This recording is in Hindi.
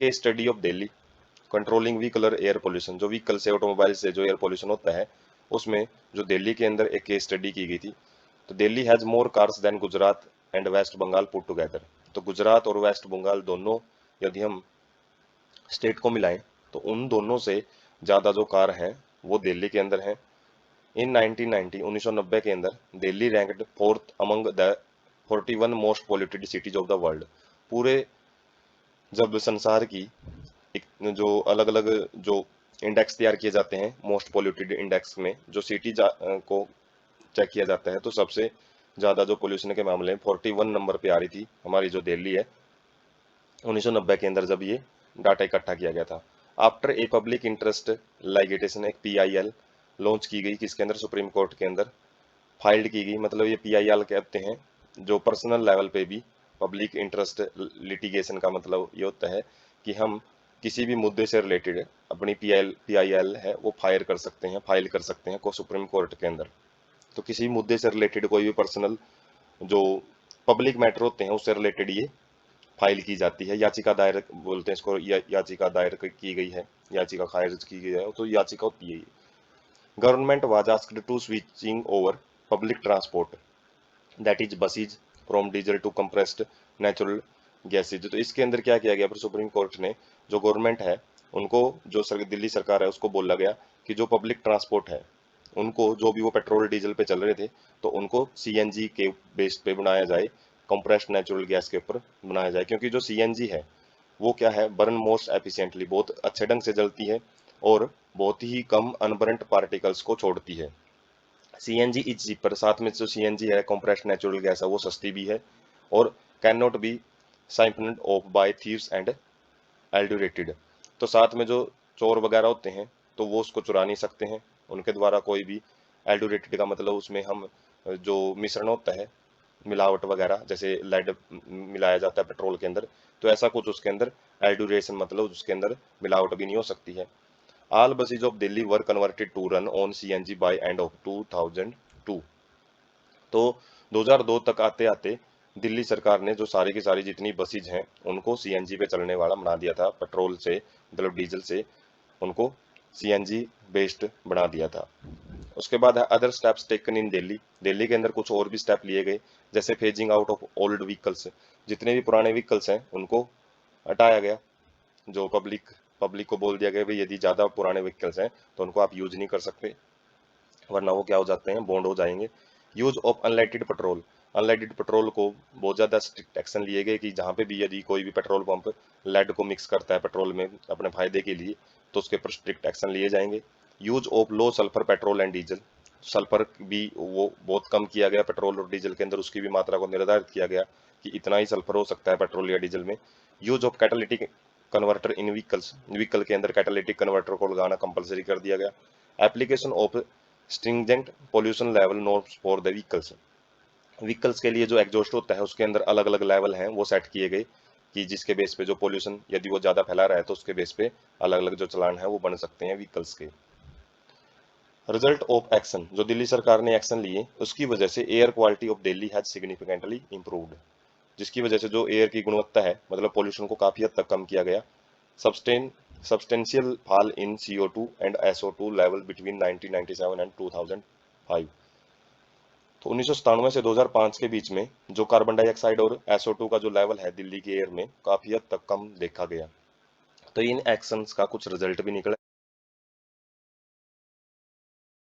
के study of Delhi controlling vehicular air pollution, जो व्हीकल से ऑटोमोबाइल से जो एयर पोल्यूशन होता है उसमें जो दिल्ली के अंदर एक केस स्टडी की गई थी। तो Delhi has more cars than Gujarat and West Bengal put together. तो गुजरात और वेस्ट बंगाल दोनों यदि हम स्टेट को मिलाएं तो उन दोनों से ज़्यादा जो कार हैं वो दिल्ली के अंदर हैं। इन 1990 1990 के अंदर Delhi ranked fourth among the 41 most polluted cities of the world. पूरे जब संसार की जो अलग अलग जो इंडेक्स तैयार किए जाते हैं मोस्ट पॉल्यूटेड इंडेक्स में जो सिटी को चेक किया जाता है तो सबसे ज़्यादा जो पोल्यूशन के मामले में 41 नंबर पे आ रही थी हमारी जो दिल्ली है 1990 के अंदर जब ये डाटा इकट्ठा किया गया था। आफ्टर ए पब्लिक इंटरेस्ट लाइगेटेशन एक पीआईएल लॉन्च की गई किसके अंदर, सुप्रीम कोर्ट के अंदर फाइल्ड की गई। मतलब ये पीआईएल कहते हैं जो पर्सनल लेवल पे भी पब्लिक इंटरेस्ट लिटिगेशन का मतलब ये होता है कि हम किसी भी मुद्दे से रिलेटेड अपनी पीआईएल है वो फाइल कर सकते हैं को सुप्रीम कोर्ट के अंदर। तो किसी मुद्दे से रिलेटेड कोई भी पर्सनल जो पब्लिक मैटर होते हैं उससे रिलेटेड ये फाइल की जाती है। याचिका दायर बोलते हैं इसको, याचिका दायर की गई है, याचिका खारिज की गई है तो याचिका होती है ये। Government was asked to switching over public transport that is buses from diesel to compressed natural gases. तो इसके अंदर क्या किया गया फिर सुप्रीम कोर्ट ने, जो गवर्नमेंट है उनको, जो दिल्ली सरकार है उसको बोला गया कि जो पब्लिक ट्रांसपोर्ट है उनको जो भी वो पेट्रोल डीजल पे चल रहे थे तो उनको सीएनजी के बेस पे बनाया जाए, कंप्रेस्ड नेचुरल गैस के ऊपर बनाया जाए। क्योंकि जो सीएनजी है वो क्या है, बर्न मोस्ट एफिशिएंटली, बहुत अच्छे ढंग से जलती है और बहुत ही कम अनबर्नट पार्टिकल्स को छोड़ती है। सीएनजी इज चीपर, साथ में जो सीएनजी है कंप्रेस्ड नेचुरल गैस है वो सस्ती भी है और can not be siphoned off by thieves and adulterated. तो साथ में जो चोर वगैरह होते हैं तो वो उसको चुरा नहीं सकते हैं, उनके द्वारा कोई भी एल्डुरेटेड का मतलब उसमें हम जो मिश्रण होता है मिलावट वगैरह जैसे लेड मिलाया जाता है पेट्रोल के अंदर, तो ऐसा कुछ उसके अंदर एल्डुरेशन मतलब उसके अंदर मिलावट भी नहीं हो सकती है। All buses of Delhi were converted to run on CNG by end of 2002। तो 2002 तक आते आते दिल्ली सरकार ने जो सारी की सारी जितनी बसेज हैं उनको सीएनजी पे चलने वाला बना दिया था, पेट्रोल से मतलब डीजल से उनको सीएनजी बेस्ड बना दिया था। उसके बाद है other steps taken in Delhi, Delhi के अंदर कुछ और भी स्टेप लिए गए जैसे phasing out of old vehicles, जितने भी पुराने व्हीकल्स हैं उनको हटाया गया। जो पब्लिक को बोल दिया गया भाई यदि ज़्यादा पुराने व्हीकल्स हैं तो उनको आप यूज नहीं कर सकते वरना वो क्या हो जाते हैं, बॉन्ड हो जाएंगे। यूज ऑफ अनलाइटेड पेट्रोल, अनलाइटेड पेट्रोल को बहुत ज़्यादा स्ट्रिक्ट एक्शन लिए गए कि जहाँ पे भी यदि कोई भी पेट्रोल पंप लेड को मिक्स करता है पेट्रोल में अपने फायदे के लिए तो उसके ऊपर स्ट्रिक्ट एक्शन लिए जाएंगे। Use of low sulphur petrol and diesel, sulphur भी वो बहुत कम किया गया पेट्रोल और डीजल के अंदर, उसकी भी मात्रा को निर्धारित किया गया कि इतना ही सल्फर हो सकता है पेट्रोल या डीजल में। Use of catalytic converter in vehicles, vehicle के अंदर कैटालिटिक कन्वर्टर को लगाना कंपलसरी कर दिया गया। Application of stringent pollution level norms for the vehicles, vehicles के लिए जो एग्जॉस्ट होता है उसके अंदर अलग अलग लेवल हैं वो सेट किए गए कि जिसके बेस पे जो पोल्यूशन यदि वो ज़्यादा फैला रहा है तो उसके बेस पे अलग अलग जो चलान है वो बन सकते हैं व्हीकल्स के। रिजल्ट ऑफ एक्शन, जो दिल्ली सरकार ने एक्शन लिए उसकी वजह से air quality of Delhi has significantly improved, जिसकी वजह से जो एयर की गुणवत्ता है मतलब पोल्यूशन को काफ़ी हद तक कम किया गया। Substantial fall in CO2 and SO2 level between 1997 and 2005। तो 1997 से 2005 के बीच में जो कार्बन डाइऑक्साइड और SO2 का जो लेवल है दिल्ली के एयर में काफ़ी हद तक कम देखा गया। तो इन एक्शंस का कुछ रिजल्ट भी निकला।